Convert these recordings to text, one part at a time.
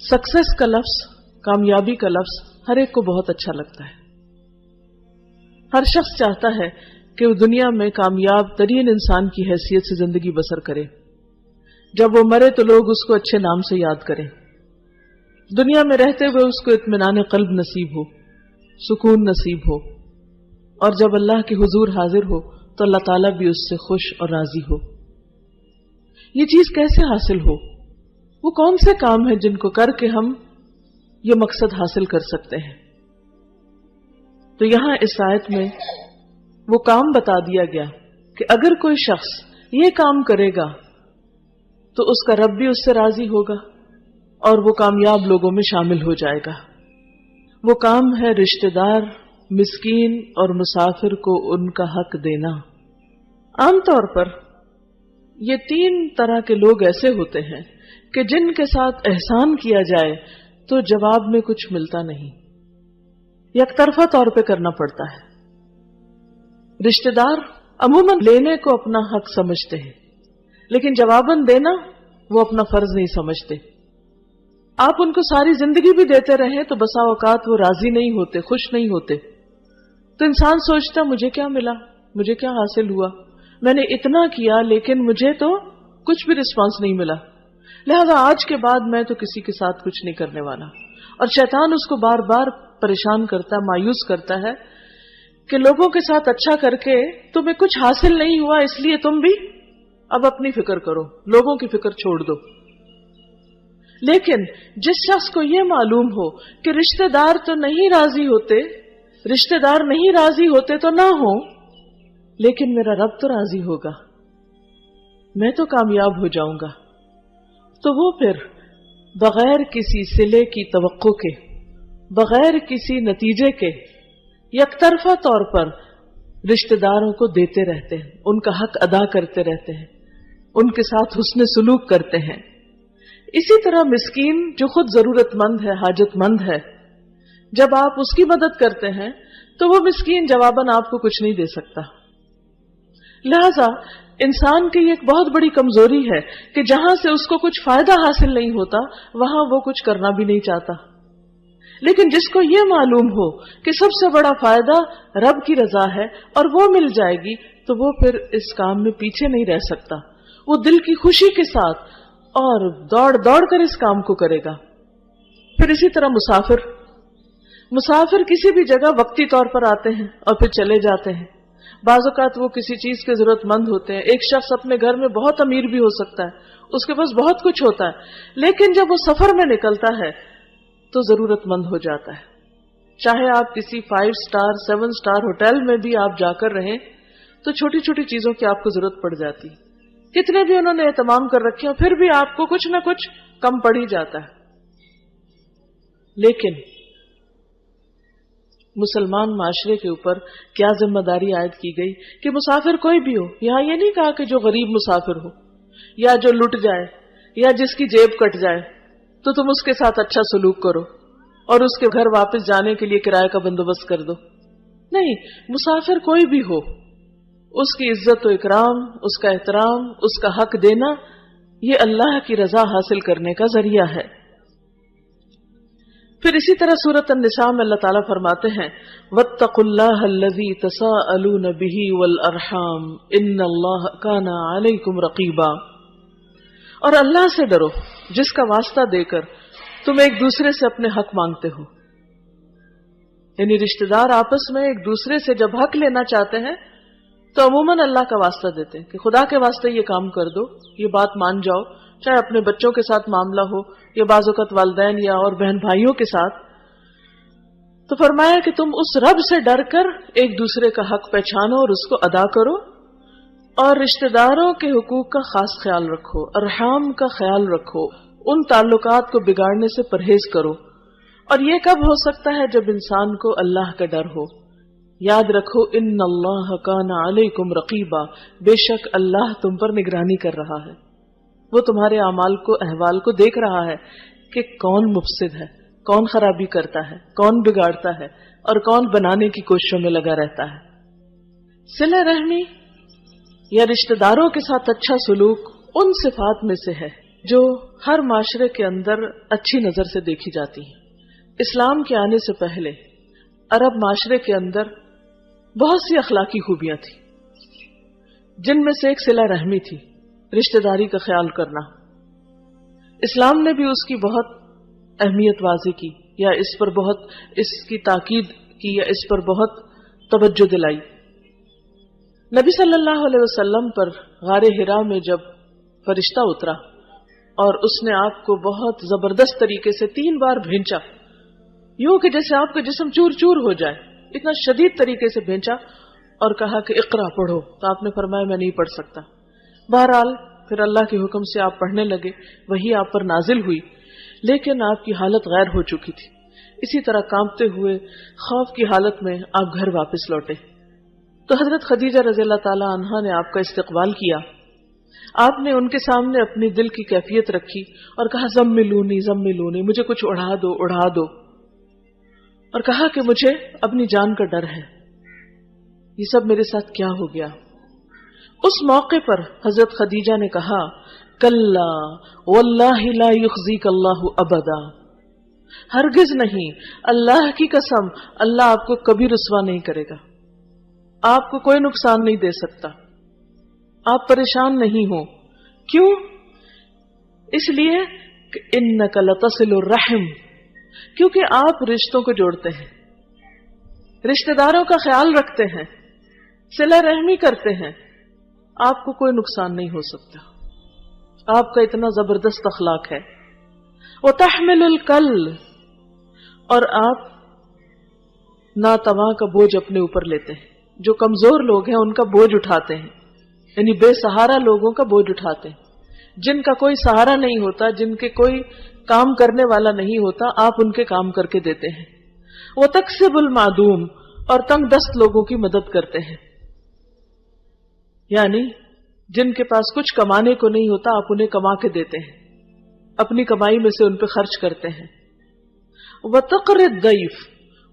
Success का लफ्ज, कामयाबी का लफ्ज हर एक को बहुत अच्छा लगता है। हर शख्स चाहता है कि वो दुनिया में कामयाब तरीन इंसान की हैसियत से जिंदगी बसर करे। जब वो मरे तो लोग उसको अच्छे नाम से याद करें, दुनिया में रहते हुए उसको इत्मीनान क़ल्ब नसीब हो, सुकून नसीब हो, और जब अल्लाह के हुजूर हाजिर हो तो अल्लाह ताला भी उससे खुश और राजी हो। ये चीज कैसे हासिल हो? वो कौन से काम है जिनको करके हम ये मकसद हासिल कर सकते हैं? तो यहां इस आयत में वो काम बता दिया गया कि अगर कोई शख्स ये काम करेगा तो उसका रब भी उससे राजी होगा और वो कामयाब लोगों में शामिल हो जाएगा। वो काम है रिश्तेदार, मिस्कीन और मुसाफिर को उनका हक देना। आमतौर पर ये तीन तरह के लोग ऐसे होते हैं कि जिनके साथ एहसान किया जाए तो जवाब में कुछ मिलता नहीं, यकतरफा तौर पे करना पड़ता है। रिश्तेदार अमूमन लेने को अपना हक समझते हैं, लेकिन जवाबन देना वो अपना फर्ज नहीं समझते। आप उनको सारी जिंदगी भी देते रहें तो बसा औकात वो राजी नहीं होते, खुश नहीं होते। तो इंसान सोचता मुझे क्या मिला, मुझे क्या हासिल हुआ, मैंने इतना किया लेकिन मुझे तो कुछ भी रिस्पांस नहीं मिला, लिहाजा आज के बाद मैं तो किसी के साथ कुछ नहीं करने वाला। और शैतान उसको बार बार परेशान करता, मायूस करता है कि लोगों के साथ अच्छा करके तुम्हें कुछ हासिल नहीं हुआ, इसलिए तुम भी अब अपनी फिक्र करो, लोगों की फिक्र छोड़ दो। लेकिन जिस शख्स को यह मालूम हो कि रिश्तेदार तो नहीं राजी होते, रिश्तेदार नहीं राजी होते तो ना हो, लेकिन मेरा रब तो राजी होगा, मैं तो कामयाब हो जाऊंगा, तो वो फिर बगैर किसी सिले की तवक्को के, बगैर किसी नतीजे के यकतरफा तौर पर रिश्तेदारों को देते रहते हैं, उनका हक अदा करते रहते हैं, उनके साथ हुस्न सुलूक करते हैं। इसी तरह मिस्कीन जो खुद जरूरतमंद है, हाजतमंद है, जब आप उसकी मदद करते हैं तो वो मिस्कीन जवाबन आपको कुछ नहीं दे सकता। लिहाजा इंसान की एक बहुत बड़ी कमजोरी है कि जहां से उसको कुछ फायदा हासिल नहीं होता वहां वो कुछ करना भी नहीं चाहता। लेकिन जिसको ये मालूम हो कि सबसे बड़ा फायदा रब की रजा है और वो मिल जाएगी, तो वो फिर इस काम में पीछे नहीं रह सकता, वो दिल की खुशी के साथ और दौड़ दौड़ कर इस काम को करेगा। फिर इसी तरह मुसाफिर किसी भी जगह वक्ती तौर पर आते हैं और फिर चले जाते हैं। बाज़-औक़ात वो किसी चीज के जरूरतमंद होते हैं। एक शख्स अपने घर में बहुत अमीर भी हो सकता है, उसके पास बहुत कुछ होता है, लेकिन जब वो सफर में निकलता है तो जरूरतमंद हो जाता है। चाहे आप किसी 5 स्टार 7 स्टार होटल में भी आप जाकर रहें तो छोटी छोटी चीजों की आपको जरूरत पड़ जाती, कितने भी उन्होंने एहतमाम कर रखे हो फिर भी आपको कुछ ना कुछ कम पड़ ही जाता है। लेकिन मुसलमान माशरे के ऊपर क्या जिम्मेदारी आयद की गई कि मुसाफिर कोई भी हो, यहां ये नहीं कहा कि जो गरीब मुसाफिर हो या जो लुट जाए या जिसकी जेब कट जाए तो तुम उसके साथ अच्छा सलूक करो और उसके घर वापस जाने के लिए किराए का बंदोबस्त कर दो। नहीं, मुसाफिर कोई भी हो, उसकी इज्जत व इकराम, उसका एहतराम, उसका हक देना, ये अल्लाह की रजा हासिल करने का जरिया है। फिर इसी तरह सूरत अन-निसा में अल्लाह ताला फरमाते हैं, वत्तकुल्लाह अल्लज़ी तसाअलून बिही वल अरहाम इन्नल्लाह काना अलैकुम रक़ीबा। और अल्लाह से डरो जिसका वास्ता देकर तुम एक दूसरे से अपने हक मांगते हो। यानी रिश्तेदार आपस में एक दूसरे से जब हक लेना चाहते हैं तो अमूमन अल्लाह का वास्ता देते हैं कि खुदा के वास्ते ये काम कर दो, ये बात मान जाओ, चाहे अपने बच्चों के साथ मामला हो या बाज़-औक़ात वालिदैन या और बहन भाइयों के साथ। तो फरमाया कि तुम उस रब से डरकर एक दूसरे का हक पहचानो और उसको अदा करो, और रिश्तेदारों के हुकूक का खास ख्याल रखो, अरहाम का ख्याल रखो, उन ताल्लुकात को बिगाड़ने से परहेज करो। और ये कब हो सकता है? जब इंसान को अल्लाह का डर हो। याद रखो, इन्नल्लाह काना अलैकुम रक़ीबा, बेशक अल्लाह तुम पर निगरानी कर रहा है, वो तुम्हारे अमाल को, अहवाल को देख रहा है कि कौन मुफसिद है, कौन खराबी करता है, कौन बिगाड़ता है और कौन बनाने की कोशिशों में लगा रहता है। सिले रहमी या रिश्तेदारों के साथ अच्छा सलूक उन सिफात में से है जो हर माशरे के अंदर अच्छी नजर से देखी जाती हैं। इस्लाम के आने से पहले अरब माशरे के अंदर बहुत सी अखलाकी खूबियां थी, जिनमें से एक सिला रहमी थी, रिश्तेदारी का ख्याल करना। इस्लाम ने भी उसकी बहुत अहमियत वाज़ेह की, या इस पर बहुत इसकी ताकीद की, या इस पर बहुत तवज्जो दिलाई। नबी सल्लल्लाहु अलैहि वसल्लम पर गारे हिरा में जब फरिश्ता उतरा और उसने आपको बहुत जबरदस्त तरीके से 3 बार भेंचा, यूं कि जैसे आपका जिस्म चूर चूर हो जाए, इतना शदीद तरीके से भेंचा और कहा कि इक़रा पढ़ो, तो आपने फरमाया मैं नहीं पढ़ सकता। बहरहाल फिर अल्लाह के हुक्म से आप पढ़ने लगे, वही आप पर नाजिल हुई, लेकिन आपकी हालत गैर हो चुकी थी। इसी तरह कांपते हुए खौफ की हालत में आप घर वापस लौटे तो हजरत खदीजा रज़ियल्लाहु ताला अन्हा ने आपका इस्तकबाल किया। आपने उनके सामने अपनी दिल की कैफियत रखी और कहा ज़म्मिलूनी, मुझे कुछ उड़ा दो, और कहा कि मुझे अपनी जान का डर है, ये सब मेरे साथ क्या हो गया। उस मौके पर हजरत खदीजा ने कहा, कल्ला वल्लाहि ला युख्ज़ीक अल्लाहु अबदा, हरगिज नहीं, अल्लाह की कसम, अल्लाह आपको कभी रुसवा नहीं करेगा, आपको कोई नुकसान नहीं दे सकता, आप परेशान नहीं हो। क्यों? इसलिए कि इन्नका लतसिलुर रहम, क्योंकि आप रिश्तों को जोड़ते हैं, रिश्तेदारों का ख्याल रखते हैं, सिला रहमी करते हैं, आपको कोई नुकसान नहीं हो सकता। आपका इतना जबरदस्त अखलाक है। वो तहमिलुल कल, और आप नातवा का बोझ अपने ऊपर लेते हैं, जो कमजोर लोग हैं उनका बोझ उठाते हैं, यानी बेसहारा लोगों का बोझ उठाते हैं, जिनका कोई सहारा नहीं होता, जिनके कोई काम करने वाला नहीं होता, आप उनके काम करके देते हैं। वो तकसिबुल मादूम, और तंग दस्त लोगों की मदद करते हैं, यानी जिनके पास कुछ कमाने को नहीं होता, आप उन्हें कमा के देते हैं, अपनी कमाई में से उन पर खर्च करते हैं। व तक़रिद दैफ,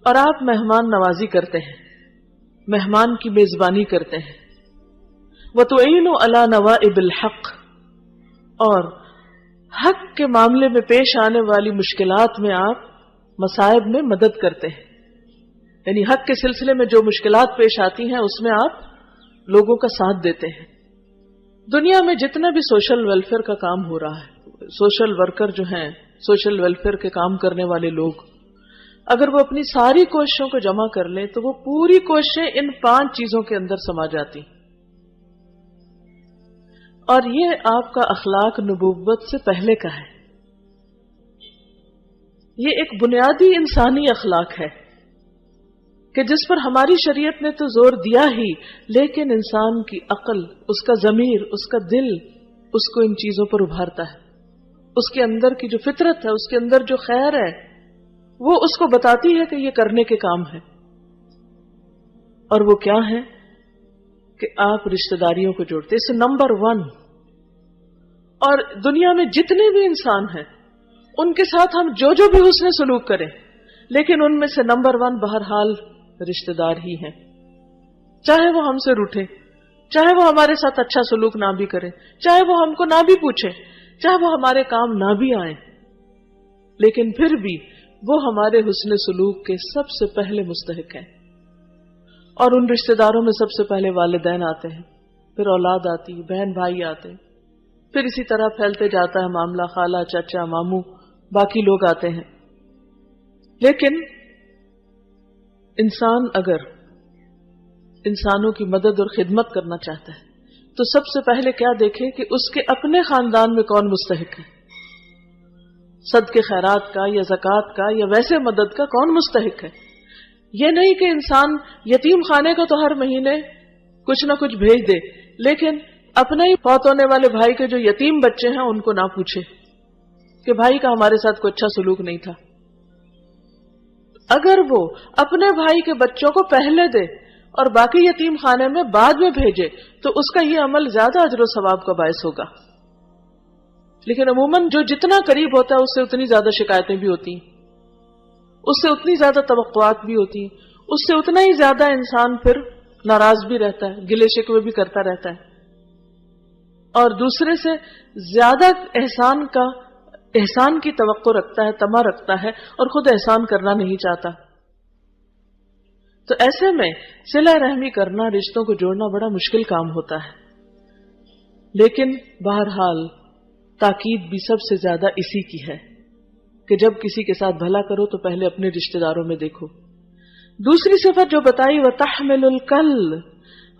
और आप मेहमान नवाजी करते हैं, मेहमान की मेजबानी करते हैं। व तुईनु अला नवाइबिल हक, और हक के मामले में पेश आने वाली मुश्किलात में आप मसाइब में मदद करते हैं, यानी हक के सिलसिले में जो मुश्किलात पेश आती हैं उसमें आप लोगों का साथ देते हैं। दुनिया में जितना भी सोशल वेलफेयर का काम हो रहा है, सोशल वर्कर जो हैं, सोशल वेलफेयर के काम करने वाले लोग, अगर वो अपनी सारी कोशिशों को जमा कर लें तो वो पूरी कोशिशें इन 5 चीजों के अंदर समा जाती। और ये आपका अखलाक नबुव्वत से पहले का है, ये एक बुनियादी इंसानी अखलाक है कि जिस पर हमारी शरीयत ने तो जोर दिया ही, लेकिन इंसान की अक्ल, उसका जमीर, उसका दिल उसको इन चीजों पर उभारता है। उसके अंदर की जो फितरत है, उसके अंदर जो खैर है, वो उसको बताती है कि ये करने के काम है। और वो क्या है कि आप रिश्तेदारियों को जोड़ते, इससे नंबर 1। और दुनिया में जितने भी इंसान हैं उनके साथ हम जो जो भी उसने सलूक करें, लेकिन उनमें से नंबर 1 बहरहाल रिश्तेदार ही हैं। चाहे वो हमसे रूठे, चाहे वो हमारे साथ अच्छा सलूक ना भी करे, चाहे वो हमको ना भी पूछे, चाहे वो हमारे काम ना भी आए, लेकिन फिर भी वो हमारे हुस्न सलूक के सबसे पहले मुस्तहिक हैं। और उन रिश्तेदारों में सबसे पहले वालिदैन आते हैं, फिर औलाद आती है, बहन भाई आते हैं, फिर इसी तरह फैलते जाता है मामला, खाला, चाचा, मामू, बाकी लोग आते हैं। लेकिन इंसान अगर इंसानों की मदद और खिदमत करना चाहता है तो सबसे पहले क्या देखे कि उसके अपने खानदान में कौन मुस्तहिक है, सदके खैरात का या ज़कात का या वैसे मदद का कौन मुस्तहिक है। यह नहीं कि इंसान यतीम खाने को तो हर महीने कुछ ना कुछ भेज दे, लेकिन अपने ही फौत होने वाले भाई के जो यतीम बच्चे हैं उनको ना पूछे कि भाई का हमारे साथ कोई अच्छा सलूक नहीं था। अगर वो अपने भाई के बच्चों को पहले दे और बाकी यतीम खाने में बाद में भेजे तो उसका ये अमल ज्यादा अजर व सवाब का बायस होगा। लेकिन अमूमन जो जितना करीब होता है उससे उतनी ज्यादा शिकायतें भी होती, उससे उतनी ज्यादा तवक्कुआत भी होती, उससे उतना ही ज्यादा इंसान फिर नाराज भी रहता है, गिले शिकवे भी करता रहता है। اور دوسرے سے زیادہ احسان کی توقع رکھتا ہے، طمع رکھتا ہے، اور خود احسان کرنا نہیں چاہتا. تو ایسے میں صلہ رحمی کرنا، رشتوں کو جوڑنا بڑا مشکل کام ہوتا ہے. لیکن بہرحال تاکید بھی سب سے زیادہ اسی کی ہے کہ جب کسی کے ساتھ بھلا کرو تو پہلے اپنے رشتہ داروں میں دیکھو. دوسری صفت جو بتائی وَتَحْمِلُ الْكَلِّ،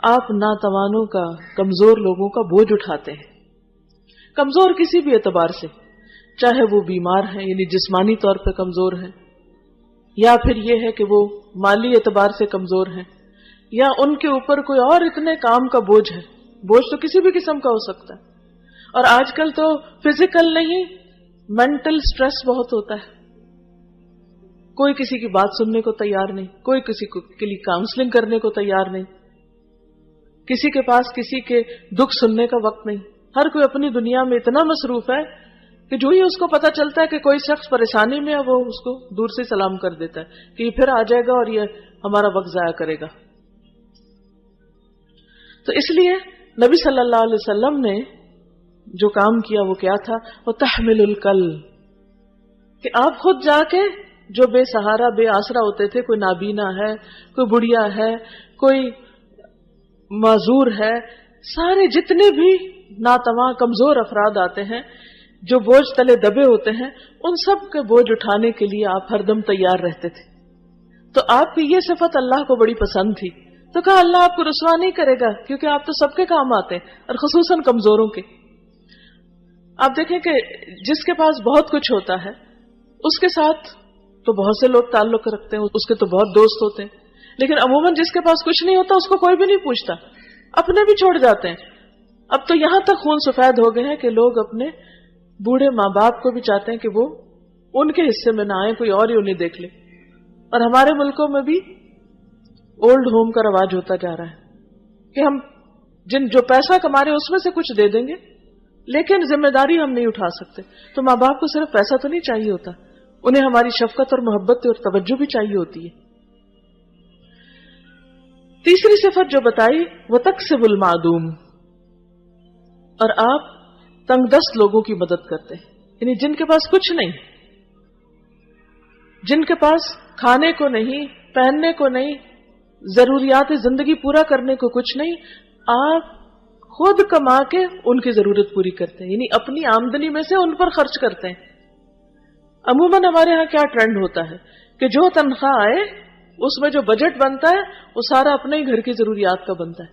آپ ناتوانوں کا، کمزور لوگوں کا بوجھ اٹھاتے ہیں. کمزور کسی بھی اعتبار سے، چاہے وہ بیمار ہیں یعنی جسمانی طور پہ کمزور ہیں، یا پھر یہ ہے کہ وہ مالی اعتبار سے کمزور ہیں، یا ان کے اوپر کوئی اور اتنے کام کا بوجھ ہے. بوجھ تو کسی بھی قسم کا ہو سکتا ہے، اور آج کل تو فزیکل نہیں، مینٹل سٹریس بہت ہوتا ہے. کوئی کسی کی بات سننے کو تیار نہیں، کوئی کسی کے لیے کاؤنسلنگ کرنے کو تیار نہیں، کسی کے پاس کسی کے دکھ سننے کا وقت نہیں. ہر کوئی اپنی دنیا میں اتنا مصروف ہے کہ جو ہی اس کو پتا چلتا ہے کہ کوئی شخص پریشانی میں ہے، وہ اس کو دور سے سلام کر دیتا ہے کہ یہ پھر آ جائے گا اور یہ ہمارا وقت ضائع کرے گا. تو اس لیے نبی صلی اللہ علیہ وسلم نے جو کام کیا وہ کیا تھا؟ وہ تحمل الکل، کہ آپ خود جا کے جو بے سہارا بے آسرا ہوتے تھے، کوئی نابینا ہے، کوئی بڑھیا ہے، کوئی معذور ہے، سارے جتنے بھی ناتواں کمزور افراد آتے ہیں جو بوجھ تلے دبے ہوتے ہیں، ان سب کے بوجھ اٹھانے کے لیے آپ ہر دم تیار رہتے تھے. تو آپ کی یہ صفت اللہ کو بڑی پسند تھی. تو کہا اللہ آپ کو رسوا نہیں کرے گا، کیونکہ آپ تو سب کے کام آتے ہیں، اور خصوصاً کمزوروں کے. آپ دیکھیں کہ جس کے پاس بہت کچھ ہوتا ہے اس کے ساتھ تو بہت سے لوگ تعلق رکھتے ہیں، اس کے تو بہت دوست ہوتے ہیں، لیکن عموماً جس کے پاس کچھ نہیں ہوتا اس کو کوئی بھی نہیں پوچھتا، اپنے بھی چھوڑ جاتے ہیں. اب تو یہاں تک خون سفید ہو گئے ہیں کہ لوگ اپنے بوڑھے ماں باپ کو بھی چاہتے ہیں کہ وہ ان کے حصے میں نہ آئے، کوئی اور ہی انہیں دیکھ لے. اور ہمارے ملکوں میں بھی اولڈ ہوم کا رواج ہوتا جا رہا ہے کہ ہم جو پیسہ کما رہے ہیں اس میں سے کچھ دے دیں گے، لیکن ذمہ داری ہم نہیں اٹھا سکتے. تو ماں باپ کو صرف پیسہ تو نہیں چاہیے ہوتا، انہیں ہماری شفقت اور محبت اور توجہ بھی چاہیے ہوتی ہے. تیسری صفت جو بتائی وہ تکسب المعدوم، اور آپ تنگ دست لوگوں کی مدد کرتے ہیں، یعنی جن کے پاس کچھ نہیں، جن کے پاس کھانے کو نہیں، پہننے کو نہیں، ضروریات زندگی پورا کرنے کو کچھ نہیں، آپ خود کما کے ان کی ضرورت پوری کرتے ہیں، یعنی اپنی آمدنی میں سے ان پر خرچ کرتے ہیں. عموماً ہمارے ہاں کیا ٹرینڈ ہوتا ہے کہ جو تنخواہ آئے اس میں جو بجٹ بنتا ہے وہ سارا اپنے ہی گھر کی ضروریات کا بنتا ہے.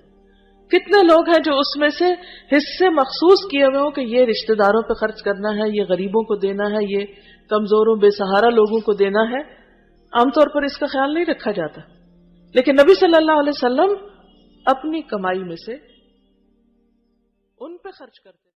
کتنے لوگ ہیں جو اس میں سے حصے مخصوص کیے ہوئے ہوں کہ یہ رشتہ داروں پہ خرچ کرنا ہے، یہ غریبوں کو دینا ہے، یہ کمزوروں بے سہارا لوگوں کو دینا ہے. عام طور پر اس کا خیال نہیں رکھا جاتا، لیکن نبی صلی اللہ علیہ وسلم اپنی کمائی میں سے ان پہ خرچ کرتے.